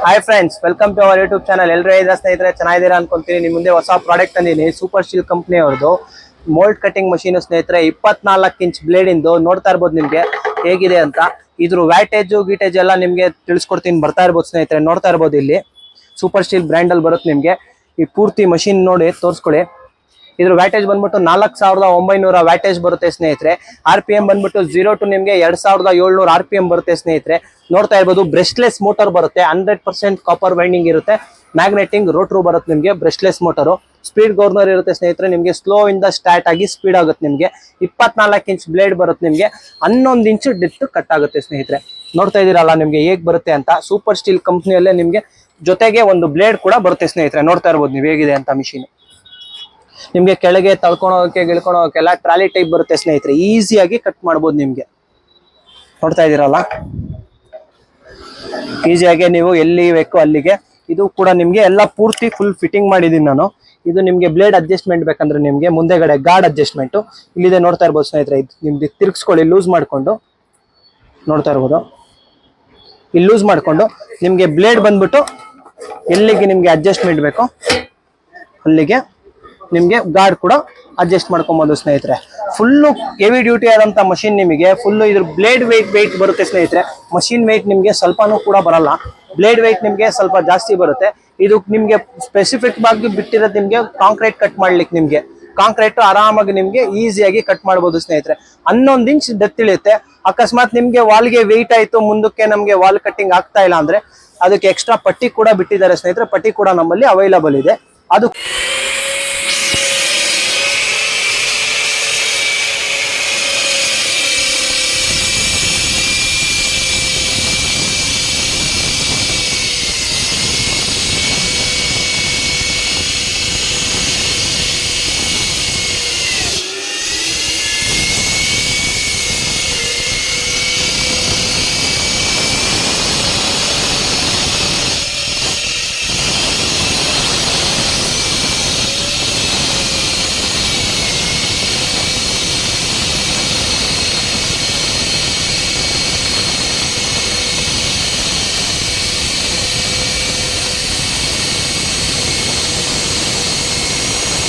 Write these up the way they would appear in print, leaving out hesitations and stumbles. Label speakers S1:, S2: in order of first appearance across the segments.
S1: Hi friends, welcome to our YouTube channel. ಎಲ್ಲರೂ ಸ್ನೇಹಿತರೆ ಚೆನ್ನಾಗಿದ್ದೀರಾ ಅನ್ಕೊಂತೀನಿ. ನಿಮ್ಮ ಮುಂದೆ ಹೊಸ ಪ್ರಾಡಕ್ಟ್ ತಂದಿದ್ದೀನಿ. ಸೂಪರ್ ಸ್ಟೀಲ್ ಕಂಪ್ನಿ ಅವ್ರದ್ದು ಮೋಲ್ಡ್ ಕಟಿಂಗ್ ಮಷೀನ್ ಸ್ನೇಹಿತರೆ. 24 ಇಂಚ್ ಬ್ಲೇಡ್ ಇಂದು ನೋಡ್ತಾ ಇರ್ಬೋದು ನಿಮ್ಗೆ ಹೇಗಿದೆ ಅಂತ. ಇದ್ರ ವ್ಯಾಟೇಜು ಗೀಟೇಜ್ ಎಲ್ಲ ನಿಮ್ಗೆ ತಿಳಿಸ್ಕೊಡ್ತೀನಿ. ಬರ್ತಾ ಇರ್ಬೋದು ಸ್ನೇಹಿತರೆ, ನೋಡ್ತಾ ಇರ್ಬೋದು. ಇಲ್ಲಿ ಸೂಪರ್ ಸ್ಟೀಲ್ ಬ್ರ್ಯಾಂಡ್ ಅಲ್ಲಿ ಬರುತ್ತೆ ನಿಮ್ಗೆ. ಈ ಪೂರ್ತಿ ಮಷೀನ್ ನೋಡಿ ತೋರಿಸ್ಕೊಳ್ಳಿ. ಇದ್ರ ವ್ಯಾಟೇಜ್ ಬಂದ್ಬಿಟ್ಟು 4900 ವ್ಯಾಟೇಜ್ ಬರುತ್ತೆ ಸ್ನೇಹಿತರೆ. RPM ಬಂದ್ಬಿಟ್ಟು 0 to ನಿಮ್ಗೆ 2700 RPM ಬರುತ್ತೆ ಸ್ನೇಹಿತರೆ. ನೋಡ್ತಾ ಇರ್ಬೋದು. ಬ್ರಷ್ಲೆಸ್ ಮೋಟರ್ ಬರುತ್ತೆ, 100% ಕಾಪರ್ ವೈಂಡಿಂಗ್ ಇರುತ್ತೆ. ಮ್ಯಾಗ್ನೆಟಿಂಗ್ ರೋಟ್ರು ಬರುತ್ತೆ ನಿಮ್ಗೆ. ಬ್ರಷ್ಲೆಸ್ ಮೋಟರು, ಸ್ಪೀಡ್ ಗವರ್ನರ್ ಇರುತ್ತೆ ಸ್ನೇಹಿತರೆ. ನಿಮ್ಗೆ ಸ್ಲೋ ಇಂದ ಸ್ಟಾರ್ಟ್ ಆಗಿ ಸ್ಪೀಡ್ ಆಗುತ್ತೆ ನಿಮ್ಗೆ. 24 ಇಂಚ್ ಬ್ಲೇಡ್ ಬರುತ್ತೆ ನಿಮ್ಗೆ. 11 ಇಂಚ್ ಡೆಪ್ತ್ ಕಟ್ ಆಗುತ್ತೆ ಸ್ನೇಹಿತರೆ. ನೋಡ್ತಾ ಇದೀರಲ್ಲ ನಿಮ್ಗೆ ಹೇಗ್ ಬರುತ್ತೆ ಅಂತ. ಸೂಪರ್ ಸ್ಟೀಲ್ ಕಂಪ್ನಿಯಲ್ಲೇ ನಿಮ್ಗೆ ಜೊತೆಗೆ ಒಂದು ಬ್ಲೇಡ್ ಕೂಡ ಬರುತ್ತೆ ಸ್ನೇಹಿತರೆ. ನೋಡ್ತಾ ಇರ್ಬೋದು ನೀವು ಹೇಗಿದೆ ಅಂತ ಮಿಷಿನ್. ನಿಮ್ಗೆ ಕೆಳಗೆ ತಳ್ಕೊಳೋಕೆ ಗಿಳ್ಕೊಳೋಕೆಲ್ಲ ಟ್ರಾಲಿ ಟೈಪ್ ಬರುತ್ತೆ ಸ್ನೇಹಿತರೆ. ಈಸಿಯಾಗಿ ಕಟ್ ಮಾಡ್ಬೋದು ನಿಮ್ಗೆ. ನೋಡ್ತಾ ಇದೀರಲ್ಲ, ಈಸಿಯಾಗಿ ನೀವು ಎಲ್ಲಿ ಬೇಕು ಅಲ್ಲಿಗೆ. ಇದು ಕೂಡ ನಿಮ್ಗೆ ಎಲ್ಲ ಪೂರ್ತಿ ಫುಲ್ ಫಿಟ್ಟಿಂಗ್ ಮಾಡಿದೀನಿ ನಾನು. ಇದು ನಿಮ್ಗೆ ಬ್ಲೇಡ್ ಅಡ್ಜಸ್ಟ್ಮೆಂಟ್ ಬೇಕಂದ್ರೆ ನಿಮ್ಗೆ ಮುಂದೆಗಡೆ ಗಾರ್ಡ್ ಅಡ್ಜಸ್ಟ್ಮೆಂಟ್ ಇಲ್ಲಿದೆ. ನೋಡ್ತಾ ಇರ್ಬೋದು ಸ್ನೇಹಿತರೆ. ಇದು ನಿಮ್ಗೆ ತಿರ್ಗಿಸ್ಕೊಳ್ಳಿ, ಲೂಸ್ ಮಾಡ್ಕೊಂಡು. ನೋಡ್ತಾ ಇರ್ಬೋದು, ಇಲ್ಲಿ ಲೂಸ್ ಮಾಡ್ಕೊಂಡು ನಿಮ್ಗೆ ಬ್ಲೇಡ್ ಬಂದ್ಬಿಟ್ಟು ಎಲ್ಲಿಗೆ ನಿಮ್ಗೆ ಅಡ್ಜಸ್ಟ್ಮೆಂಟ್ ಬೇಕು ಅಲ್ಲಿಗೆ ನಿಮ್ಗೆ ಗಾರ್ಡ್ ಕೂಡ ಅಡ್ಜಸ್ಟ್ ಮಾಡ್ಕೊಬಹುದು ಸ್ನೇಹಿತರೆ. ಫುಲ್ಲು ಹೆವಿ ಡ್ಯೂಟಿ ಆದಂತ ಮಷಿನ್ ನಿಮಗೆ. ಫುಲ್ಲು ಇದ್ರ ಬ್ಲೇಡ್ ವೆಯ್ಟ್ ಬರುತ್ತೆ ಸ್ನೇಹಿತರೆ. ಮಷಿನ್ ವೆಯ್ಟ್ ನಿಮ್ಗೆ ಸ್ವಲ್ಪನೂ ಕೂಡ ಬರಲ್ಲ. ಬ್ಲೇಡ್ ವೆಯ್ಟ್ ನಿಮ್ಗೆ ಸ್ವಲ್ಪ ಜಾಸ್ತಿ ಬರುತ್ತೆ. ಇದು ನಿಮ್ಗೆ ಸ್ಪೆಸಿಫಿಕ್ ಆಗಿ ಬಿಟ್ಟಿರೋದು ನಿಮ್ಗೆ ಕಾಂಕ್ರೀಟ್ ಕಟ್ ಮಾಡ್ಲಿಕ್ಕೆ. ನಿಮ್ಗೆ ಕಾಂಕ್ರೀಟ್ ಆರಾಮಾಗಿ ನಿಮ್ಗೆ ಈಸಿಯಾಗಿ ಕಟ್ ಮಾಡ್ಬೋದು ಸ್ನೇಹಿತರೆ. 11 ಇಂಚ್ ಡೆಪ್ತ್ ಇಳಿಯುತ್ತೆ. ಅಕಸ್ಮಾತ್ ನಿಮ್ಗೆ ವಾಲ್ಗೆ ವೆಯ್ಟ್ ಆಯ್ತು, ಮುಂದಕ್ಕೆ ನಮ್ಗೆ ವಾಲ್ ಕಟ್ಟಿಂಗ್ ಆಗ್ತಾ ಇಲ್ಲ ಅಂದ್ರೆ ಅದಕ್ಕೆ ಎಕ್ಸ್ಟ್ರಾ ಪಟ್ಟಿ ಕೂಡ ಬಿಟ್ಟಿದ್ದಾರೆ ಸ್ನೇಹಿತರೆ. ಪಟ್ಟಿ ಕೂಡ ನಮ್ಮಲ್ಲಿ ಅವೈಲಬಲ್ ಇದೆ. ಅದು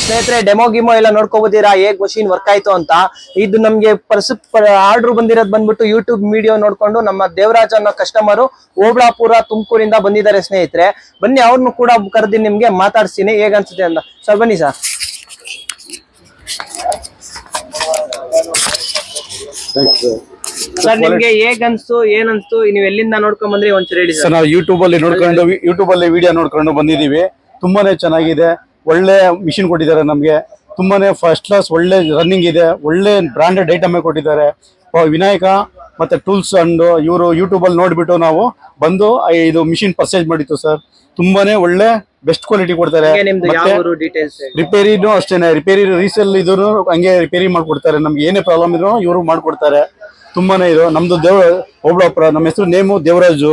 S1: ಸ್ನೇಹಿತರೆ, ಡೆಮೋ ಗಿಮೋ ಎಲ್ಲ ನೋಡ್ಕೋಬೋದಿರಾ ಹೇಗ್ ಮಷೀನ್ ವರ್ಕ್ ಆಯ್ತು ಅಂತ. ಇದು ನಮ್ಗೆ ಆರ್ಡರ್ ಬಂದಿರೋದು ಬಂದ್ಬಿಟ್ಟು ಯೂಟ್ಯೂಬ್ ವಿಡಿಯೋ ನೋಡ್ಕೊಂಡು ನಮ್ಮ ದೇವರಾಜ್ ಅನ್ನೋ ಕಸ್ಟಮರ್ ಓಬಳಾಪುರ ತುಮಕೂರಿಂದ ಬಂದಿದ್ದಾರೆ ಸ್ನೇಹಿತರೆ. ಬನ್ನಿ, ಅವ್ರನ್ನು ಕೂಡ ಕರೆದಿ ನಿಮ್ಗೆ ಮಾತಾಡ್ತೀನಿ ಹೇಗ್ ಅನ್ಸುತ್ತೆ ಅಂತ. ಸರ್ ಬನ್ನಿ ಸರ್. ಸರ್ ನಿಮ್ಗೆ ಹೇಗ್ ಅನ್ಸ್ತು, ಏನ್ ಅನ್ಸ್ತು, ನೀವು ಎಲ್ಲಿಂದ ನೋಡ್ಕೊಂಡ್ ಬಂದ್ರಿ ಒಂಚೂರು ಹೇಳಿ ಸರ್.
S2: ನಾವು ಯೂಟ್ಯೂಬ್ ಅಲ್ಲಿ ವಿಡಿಯೋ ನೋಡ್ಕೊಂಡು ಬಂದಿದೀವಿ. ತುಂಬಾನೇ ಚೆನ್ನಾಗಿದೆ. ಒಳ್ಳೆ ಮಿಷಿನ್ ಕೊಟ್ಟಿದ್ದಾರೆ ನಮ್ಗೆ. ತುಂಬಾನೇ ಫಸ್ಟ್ ಕ್ಲಾಸ್, ಒಳ್ಳೆ ರನ್ನಿಂಗ್ ಇದೆ. ಒಳ್ಳೆ ಬ್ರಾಂಡೆಡ್ ಐಟಮ್ ಕೊಟ್ಟಿದ್ದಾರೆ. ವಿನಾಯಕ ಮತ್ತೆ ಟೂಲ್ಸ್ ಅಂಡ್ ಇವರು ಯೂಟ್ಯೂಬ್ ಅಲ್ಲಿ ನೋಡ್ಬಿಟ್ಟು ನಾವು ಬಂದು ಇದು ಮಿಷಿನ್ ಪರ್ಚೇಸ್ ಮಾಡಿತ್ತು ಸರ್. ತುಂಬಾನೇ ಒಳ್ಳೆ ಬೆಸ್ಟ್ ಕ್ವಾಲಿಟಿ ಕೊಡ್ತಾರೆ. ರಿಪೇರಿನೂ ಅಷ್ಟೇನೆ, ರಿಪೇರಿ ರೀಸೇಲ್ ಇದನ್ನು ಹಂಗೆ ರಿಪೇರಿ ಮಾಡ್ಕೊಡ್ತಾರೆ. ನಮ್ಗೆ ಏನೇ ಪ್ರಾಬ್ಲಮ್ ಇದ್ರು ಇವರು ಮಾಡ್ಕೊಡ್ತಾರೆ. ತುಂಬಾನೇ ಇದು ನಮ್ದು ಓಬಳಾಪುರ. ನಮ್ಮ ಹೆಸರು ನೇಮು ದೇವರಾಜು,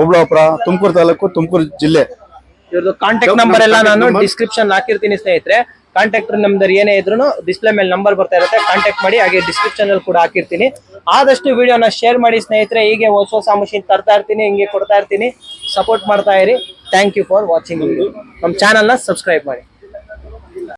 S2: ಓಬಳಾಪುರ, ತುಮಕೂರು ತಾಲೂಕು, ತುಮಕೂರು ಜಿಲ್ಲೆ.
S1: ಇವ್ರದ್ದು ಕಾಂಟ್ಯಾಕ್ಟ್ ನಂಬರ್ ಎಲ್ಲ ನಾನು ಡಿಸ್ಕ್ರಿಪ್ಷನ್ ಹಾಕಿರ್ತೀನಿ ಸ್ನೇಹಿತರೆ. ಕಾಂಟ್ಯಾಕ್ಟ್ ನಮ್ದು ಏನೇ ಇದ್ರು ಡಿಸ್ಪ್ಲೇ ಮೇಲೆ ನಂಬರ್ ಬರ್ತಾ ಇರುತ್ತೆ, ಕಾಂಟ್ಯಾಕ್ಟ್ ಮಾಡಿ. ಹಾಗೆ ಡಿಸ್ಕ್ರಿಪ್ಷನ್ ಅಲ್ಲಿ ಕೂಡ ಹಾಕಿರ್ತೀನಿ. ಆದಷ್ಟು ವಿಡಿಯೋನ ಶೇರ್ ಮಾಡಿ ಸ್ನೇಹಿತರೆ. ಹೀಗೆ ಹೊಸ ಮಷಿನ್ ತರ್ತಾ ಇರ್ತೀನಿ, ಹಿಂಗೆ ಕೊಡ್ತಾ ಇರ್ತೀನಿ. ಸಪೋರ್ಟ್ ಮಾಡ್ತಾ ಇರಿ. Thank you for watching. ನಮ್ಮ ಚಾನಲ್ನ ಸಬ್ಸ್ಕ್ರೈಬ್ ಮಾಡಿ.